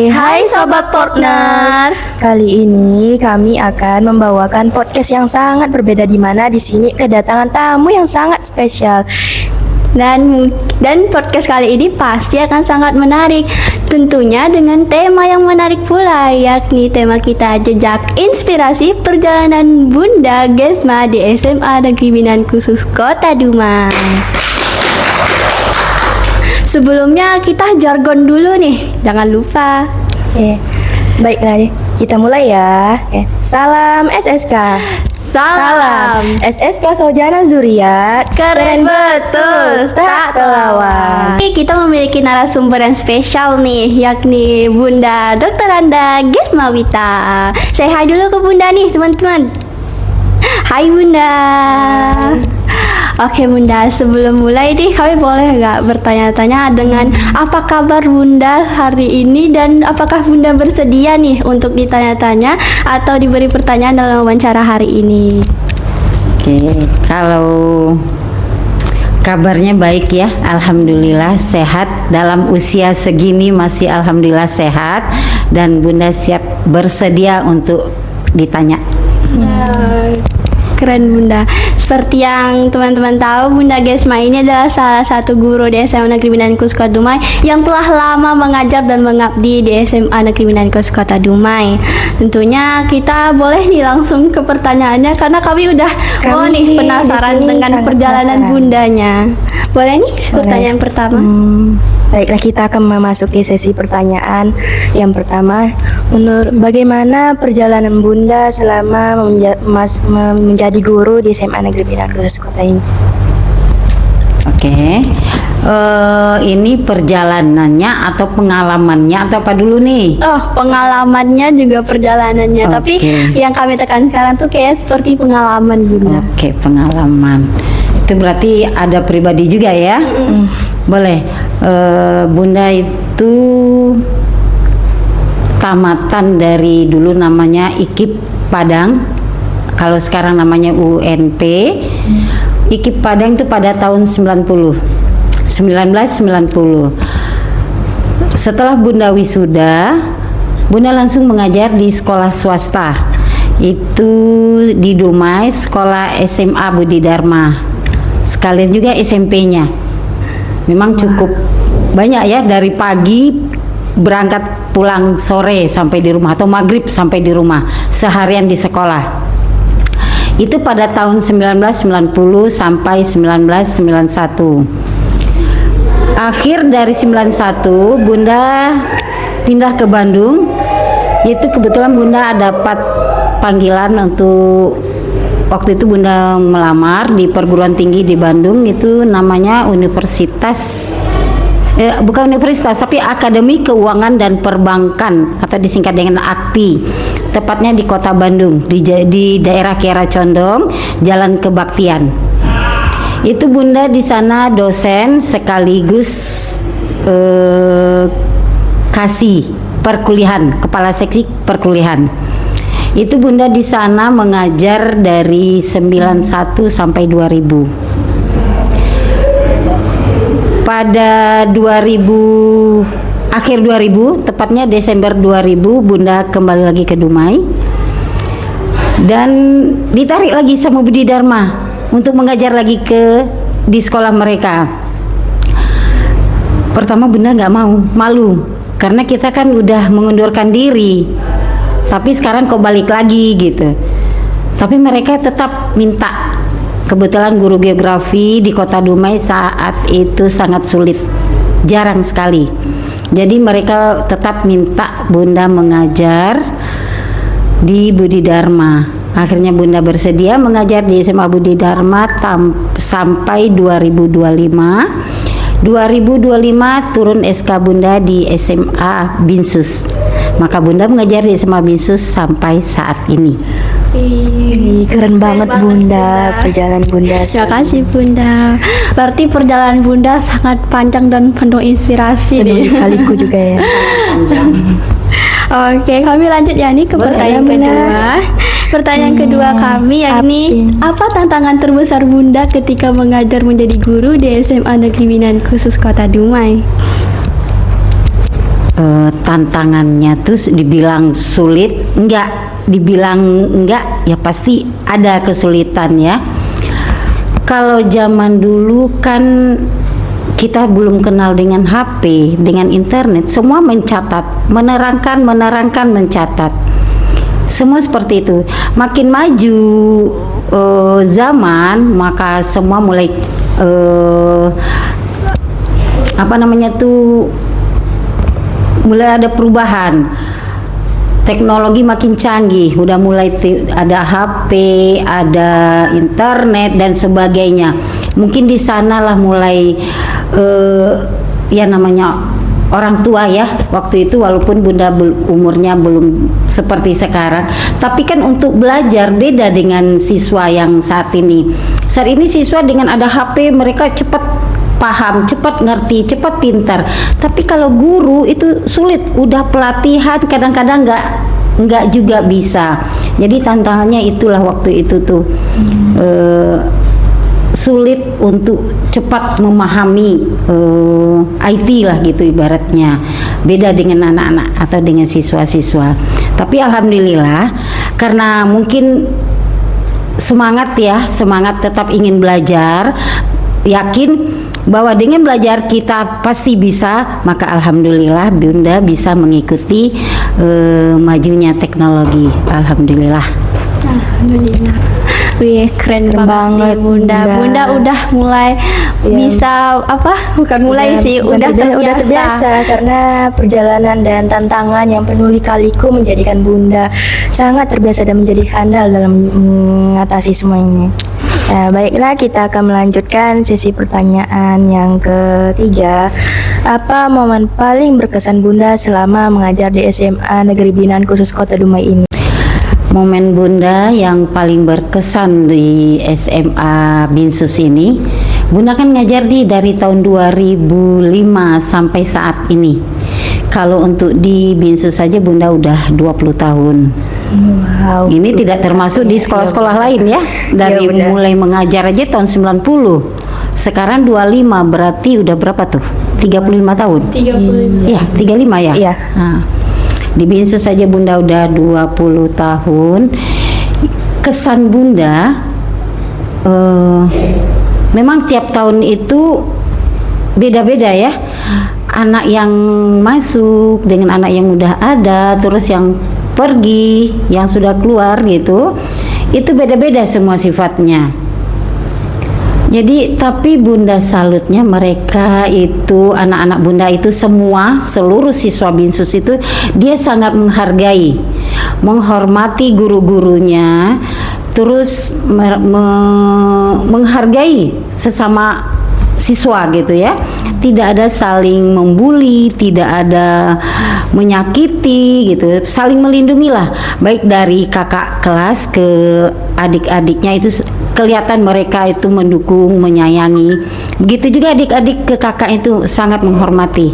Hai Sobat Partners. Kali ini kami akan membawakan podcast yang sangat berbeda, di mana di sini kedatangan tamu yang sangat spesial. Dan podcast kali ini pasti akan sangat menarik. Tentunya dengan tema yang menarik pula, yakni tema kita jejak inspirasi perjalanan Bunda Gesma di SMA Negeri Minang Khusus Kota Dumai. Sebelumnya kita jargon dulu nih, jangan lupa. Baiklah, kita mulai ya. Salam SSK. Salam SSK Sojana Zuriat. Keren betul, tak terlawan. Kita memiliki narasumber yang spesial nih, yakni Bunda Dr. Anda Gesma Wita. Say hi dulu ke Bunda nih, teman-teman. Hai Bunda. Oke Bunda, sebelum mulai nih kami boleh nggak bertanya-tanya dengan apa kabar Bunda hari ini, dan apakah Bunda bersedia nih untuk ditanya-tanya atau diberi pertanyaan dalam wawancara hari ini? Oke, kalau kabarnya baik ya, alhamdulillah sehat. Dalam usia segini masih alhamdulillah sehat, dan Bunda siap bersedia untuk ditanya. Keren Bunda. Seperti yang teman-teman tahu, Bunda Gesma ini adalah salah satu guru di SMA Negeri Minang Khusus Kota Dumai yang telah lama mengajar dan mengabdi di SMA Negeri Minang Khusus Kota Dumai. Tentunya kita boleh nih langsung ke pertanyaannya, karena kami udah penasaran dengan perjalanan Bundanya. Boleh nih pertanyaan pertama? Baiklah, kita akan memasuki sesi pertanyaan. Yang pertama, bagaimana perjalanan Bunda selama menjadi guru di SMA Negeri Minang Khusus Kota ini? Oke, ini perjalanannya atau pengalamannya atau apa dulu nih? Oh, pengalamannya juga perjalanannya. Oke. Tapi yang kami tekan sekarang tuh kayak seperti pengalaman Bunda. Oke, pengalaman. Itu berarti ada pribadi juga ya? Boleh. Bunda itu tamatan dari dulu namanya IKIP Padang, kalau sekarang namanya UNP. IKIP Padang itu pada tahun 1990. Setelah Bunda wisuda, Bunda langsung mengajar di sekolah swasta, itu di Dumai, sekolah SMA Budi Dharma, sekalian juga SMP-nya. Memang cukup banyak ya, dari pagi berangkat pulang sore sampai di rumah, atau maghrib sampai di rumah, seharian di sekolah. Itu pada tahun 1990 sampai 1991. Akhir dari 91 Bunda pindah ke Bandung. Itu kebetulan Bunda dapat panggilan untuk, waktu itu Bunda melamar di perguruan tinggi di Bandung, itu namanya bukan universitas, tapi Akademi Keuangan dan Perbankan, atau disingkat dengan AKPI. Tepatnya di kota Bandung, di daerah Kiara Condong, Jalan Kebaktian. Itu Bunda di sana dosen sekaligus kasih perkuliahan, kepala seksi perkuliahan. Itu Bunda di sana mengajar dari 91 sampai 2000. Pada akhir 2000, tepatnya Desember 2000, Bunda kembali lagi ke Dumai dan ditarik lagi sama Budi Dharma untuk mengajar lagi di sekolah mereka. Pertama Bunda nggak mau, malu, karena kita kan udah mengundurkan diri, tapi sekarang kok balik lagi gitu. Tapi mereka tetap minta. Kebetulan guru geografi di kota Dumai saat itu sangat sulit, jarang sekali. Jadi mereka tetap minta Bunda mengajar di Budi Dharma. Akhirnya Bunda bersedia mengajar di SMA Budi Dharma sampai 2025. 2025 turun SK Bunda di SMA Binsus. Maka Bunda mengajar di SMA Binsus sampai saat ini. Keren banget Bunda, perjalanan Bunda. Terima kasih Bunda. Berarti perjalanan Bunda sangat panjang dan penuh inspirasi nih. Kaliku juga ya. Oke, kami lanjut ya nih ke pertanyaan kedua. Pertanyaan kedua kami yakni, apa tantangan terbesar Bunda ketika mengajar menjadi guru di SMA Negeri Minang Khusus Kota Dumai? tantangannya tuh dibilang sulit, dibilang enggak, ya pasti ada kesulitan ya. Kalau zaman dulu kan kita belum kenal dengan HP, dengan internet, semua mencatat, menerangkan, mencatat. Semua seperti itu. Makin maju zaman, maka semua mulai mulai ada perubahan. Teknologi makin canggih, udah mulai ada HP, ada internet dan sebagainya. Mungkin di sanalah mulai ya namanya orang tua ya waktu itu, walaupun bunda umurnya belum seperti sekarang, tapi kan untuk belajar beda dengan siswa yang saat ini. Saat ini siswa dengan ada HP mereka cepat paham, cepat ngerti, cepat pintar. Tapi kalau guru itu sulit, udah pelatihan kadang-kadang nggak juga bisa. Jadi tantangannya itulah waktu itu tuh sulit untuk cepat memahami IT lah gitu ibaratnya. Beda dengan anak-anak atau dengan siswa-siswa. Tapi alhamdulillah karena mungkin semangat tetap ingin belajar, yakin bahwa dengan belajar kita pasti bisa, maka alhamdulillah Bunda bisa mengikuti majunya teknologi. Alhamdulillah. Alhamdulillah. Wih, keren banget nih, Bunda. Bunda udah mulai bisa bukan mulai sih, udah terbiasa karena perjalanan dan tantangan yang penuh lika-liku menjadikan Bunda sangat terbiasa dan menjadi handal dalam mengatasi semuanya. Nah, baiklah, kita akan melanjutkan sesi pertanyaan yang ketiga. Apa momen paling berkesan Bunda selama mengajar di SMA Negeri Binaan Khusus Kota Dumai ini? Momen Bunda yang paling berkesan di SMA Binsus ini, Bunda kan ngajar dari tahun 2005 sampai saat ini. Kalau untuk di Binsus saja Bunda udah 20 tahun. Wow. Ini tidak termasuk di sekolah-sekolah lain ya. Dari mulai mengajar aja tahun 90. Sekarang 25, berarti udah berapa tuh? 35 tahun. 35. Iya, 35 ya? Iya. Nah, di Binsus saja Bunda udah 20 tahun. Kesan Bunda memang tiap tahun itu beda-beda ya. Anak yang masuk dengan anak yang udah ada, terus yang pergi, yang sudah keluar gitu, itu beda-beda semua sifatnya. Jadi tapi Bunda salutnya mereka itu, anak-anak Bunda itu semua, seluruh siswa Binsus itu dia sangat menghargai, menghormati guru-gurunya, terus menghargai sesama siswa gitu ya. Tidak ada saling membuli, tidak ada menyakiti gitu, saling melindungi lah, baik dari kakak kelas ke adik-adiknya itu kelihatan mereka itu mendukung, menyayangi. Begitu juga adik-adik ke kakak itu sangat menghormati.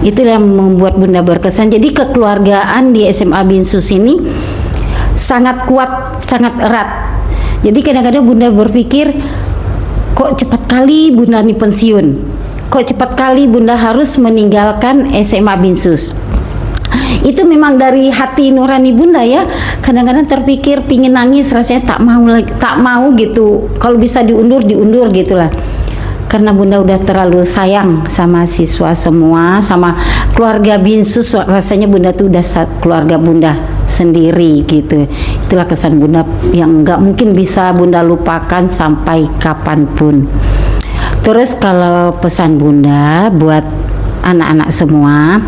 Itu yang membuat Bunda berkesan. Jadi kekeluargaan di SMA Binsus ini sangat kuat, sangat erat. Jadi kadang-kadang Bunda berpikir, kok cepat kali Bunda ini pensiun, kok cepat kali Bunda harus meninggalkan SMA Binsus. Itu memang dari hati nurani Bunda ya. Kadang-kadang terpikir pingin nangis, rasanya tak mau gitu. Kalau bisa diundur gitulah. Karena Bunda udah terlalu sayang sama siswa semua, sama keluarga Binsus. Rasanya Bunda tuh udah keluarga Bunda sendiri gitu. Itulah kesan Bunda yang nggak mungkin bisa Bunda lupakan sampai kapanpun. Terus kalau pesan Bunda buat anak-anak semua,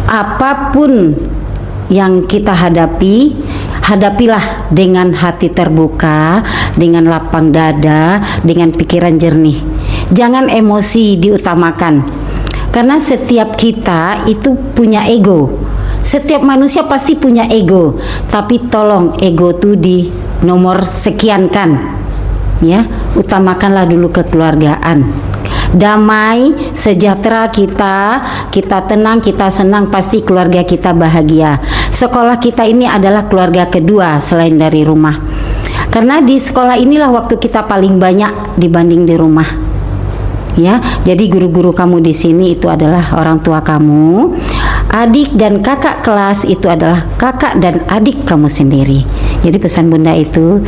apapun yang kita hadapi, hadapilah dengan hati terbuka, dengan lapang dada, dengan pikiran jernih. Jangan emosi diutamakan. Karena setiap kita itu punya ego. Setiap manusia pasti punya ego. Tapi tolong ego itu di nomor sekiankan. Ya, utamakanlah dulu kekeluargaan. Damai, sejahtera kita tenang, kita senang, pasti keluarga kita bahagia. Sekolah kita ini adalah keluarga kedua selain dari rumah. Karena di sekolah inilah waktu kita paling banyak dibanding di rumah. Ya, jadi guru-guru kamu di sini itu adalah orang tua kamu. adik dan kakak kelas itu adalah kakak dan adik kamu sendiri. Jadi pesan Bunda itu,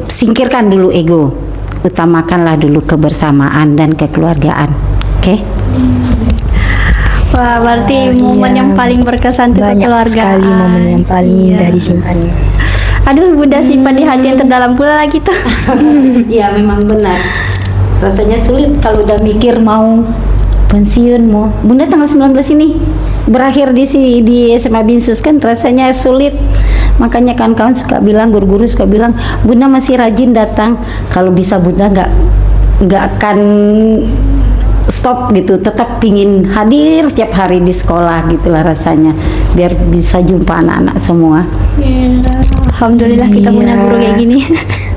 singkirkan dulu ego, utamakanlah dulu kebersamaan dan kekeluargaan. Oke? Wah, berarti momen yang paling berkesan untuk Banyak kekeluargaan. sekali momen yang paling indah disimpan. Aduh, Bunda simpan di hati yang terdalam pula lagi tuh. Iya, memang benar. Rasanya sulit kalau udah mikir mau pensiun mau. Bunda tanggal 19 ini berakhir di SMA Binsus kan, rasanya sulit. Makanya kawan-kawan suka bilang, guru-guru suka bilang, Bunda masih rajin datang. Kalau bisa Bunda nggak akan stop gitu, tetap pingin hadir tiap hari di sekolah gitulah rasanya, biar bisa jumpa anak-anak semua. Alhamdulillah kita punya Iya. guru kayak gini.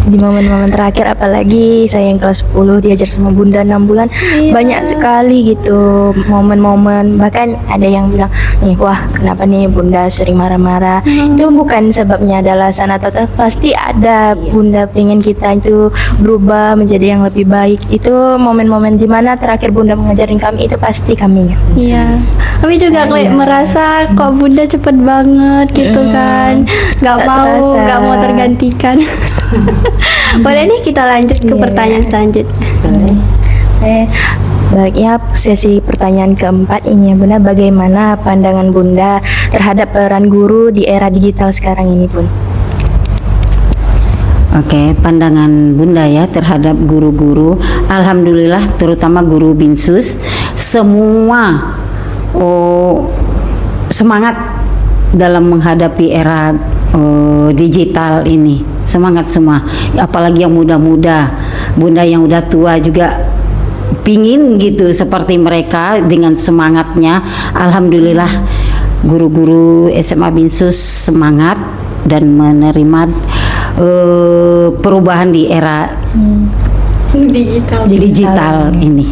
Di momen-momen terakhir, apalagi saya yang kelas 10 diajar sama Bunda 6 bulan, banyak sekali gitu momen-momen. Bahkan ada yang bilang nih, wah kenapa nih Bunda sering marah-marah. Itu bukan sebabnya adalah alasan atau pasti ada Bunda pengen kita itu berubah menjadi yang lebih baik. Itu momen-momen dimana terakhir Bunda mengajarin kami, itu pasti kami. Iya, kami juga kayak merasa kok Bunda cepet banget gitu kan, nggak Tak mau terasa. tergantikan. Boleh nih kita lanjut ke Iya. pertanyaan selanjutnya. Baik ya, sesi pertanyaan keempat ini ya Bunda, bagaimana pandangan Bunda terhadap peran guru di era digital sekarang ini Bun? Oke, pandangan Bunda ya terhadap guru-guru, alhamdulillah terutama guru Binsus semua semangat dalam menghadapi era digital ini, semangat semua, apalagi yang muda-muda. Bunda yang udah tua juga pingin gitu seperti mereka dengan semangatnya. Alhamdulillah guru-guru SMA Binsus semangat dan menerima perubahan di era digital ini.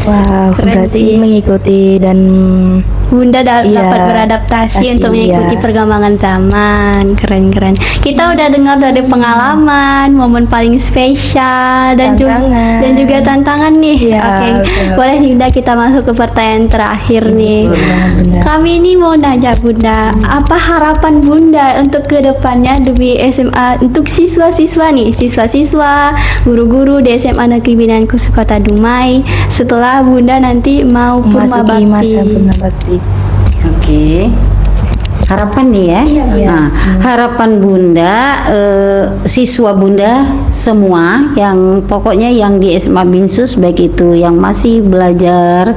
Wow, Keren berarti sih. mengikuti dan Bunda Iya, dapat beradaptasi pasti, untuk mengikuti iya. perkembangan zaman. Keren-keren. Kita udah dengar dari pengalaman, momen paling spesial dan juga tantangan nih. Iya, Oke, betul. boleh nih Bunda kita masuk ke pertanyaan terakhir nih. benar. Kami ini mau nanya Bunda, apa harapan Bunda untuk kedepannya demi SMA untuk siswa-siswa nih, siswa-siswa, guru-guru di SMA Negeri Binaan Khusus Kota Dumai setelah Bunda nanti mau memasuki masa Bakti. Purna Bakti. Oke. Harapan nih ya. Iya, Nah, harapan Bunda, siswa Bunda semua yang pokoknya yang di SMA Binsus, baik itu yang masih belajar,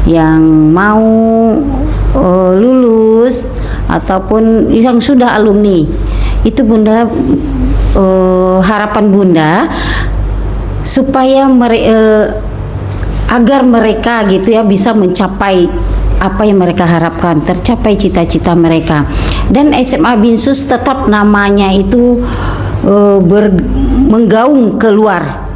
yang mau lulus ataupun yang sudah alumni, itu Bunda, harapan Bunda supaya agar mereka gitu ya bisa mencapai apa yang mereka harapkan, tercapai cita-cita mereka. Dan SMA Binsus tetap namanya itu menggaung keluar.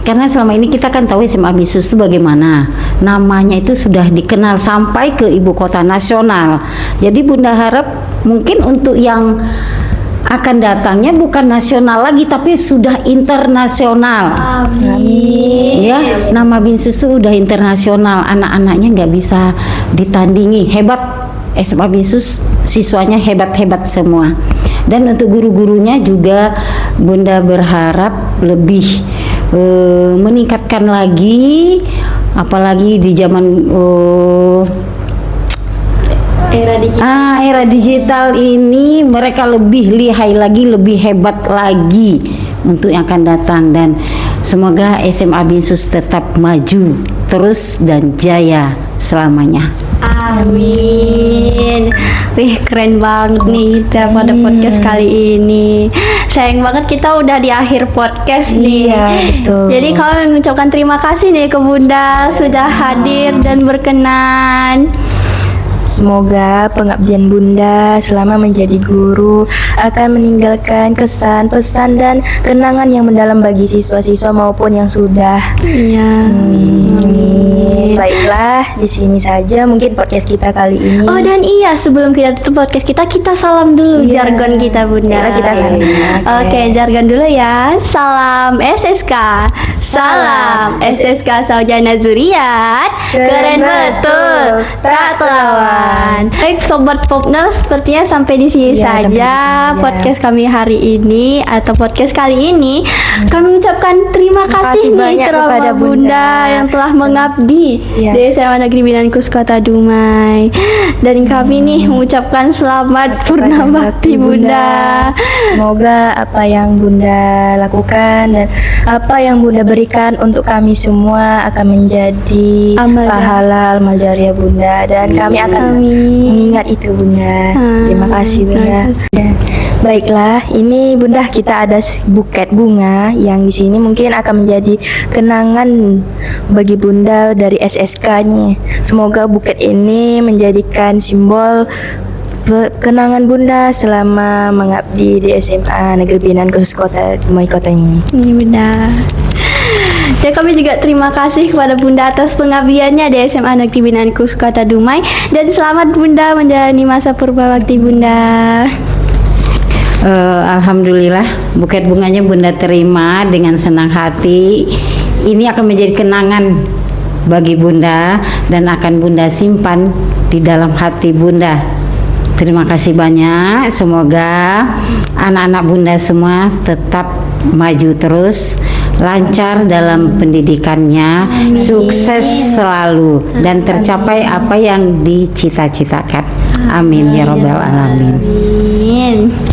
Karena selama ini kita kan tahu SMA Binsus itu bagaimana. Namanya itu sudah dikenal sampai ke ibu kota nasional. Jadi Bunda harap mungkin untuk yang akan datangnya bukan nasional lagi tapi sudah internasional. Amin. Ya, nama Binsus itu udah internasional, anak-anaknya nggak bisa ditandingi, hebat. SMA Binsus siswanya hebat-hebat semua. Dan untuk guru-gurunya juga Bunda berharap lebih meningkatkan lagi, apalagi di zaman era digital ini mereka lebih lihai lagi, lebih hebat lagi untuk yang akan datang. Dan semoga SMA Binsus tetap maju terus dan jaya selamanya. Amin. Wih, keren banget nih pada podcast kali ini. Sayang banget kita udah di akhir podcast nih. Iya, betul. Jadi kami mengucapkan terima kasih nih ke Bunda sudah hadir dan berkenan. Semoga pengabdian Bunda selama menjadi guru akan meninggalkan kesan, pesan, dan kenangan yang mendalam bagi siswa-siswa maupun yang sudah. Iya. Amin. Baiklah, di sini saja mungkin podcast kita kali ini. Oh, dan iya, sebelum kita tutup podcast kita salam dulu Iya. jargon kita, Bunda. Baiklah, kita salam. Oke, jargon dulu ya. Salam SSK. Salam SSK Saujana Zuriat. Keren betul, tak terlawan. Baik, sobat Popners, sepertinya sampai di sini Iya, sampai di saja sini saja. podcast kami hari ini atau podcast kali ini. Kami ucapkan terima kasih nih banyak kepada kepada Bunda Bunda yang telah mengabdi Iya. di SMA Negeri Binankus Kota Dumai. Dan kami nih mengucapkan selamat Purna Bakti Bunda. Semoga apa yang Bunda lakukan dan apa yang Bunda berikan untuk kami semua akan menjadi Amal pahala amal jariah Bunda, dan kami akan Amin. mengingat itu Bunda. Terima kasih Bunda. Baiklah, ini Bunda, kita ada buket bunga yang di sini mungkin akan menjadi kenangan bagi Bunda dari SSK-nya. Semoga buket ini menjadikan simbol kenangan Bunda selama mengabdi di SMA Negeri Binankus Kota Dumai Kota ini. Ini Bunda. Ya, kami juga terima kasih kepada Bunda atas pengabdiannya di SMA Negeri Binankus Kota Dumai, dan selamat Bunda menjalani masa purba bakti Bunda. Alhamdulillah, buket bunganya Bunda terima dengan senang hati. Ini akan menjadi kenangan bagi Bunda dan akan Bunda simpan di dalam hati Bunda. Terima kasih banyak. Semoga anak-anak Bunda semua tetap maju terus, lancar dalam pendidikannya, sukses selalu, dan tercapai apa yang dicita-citakan. Amin ya robbal alamin. Amin.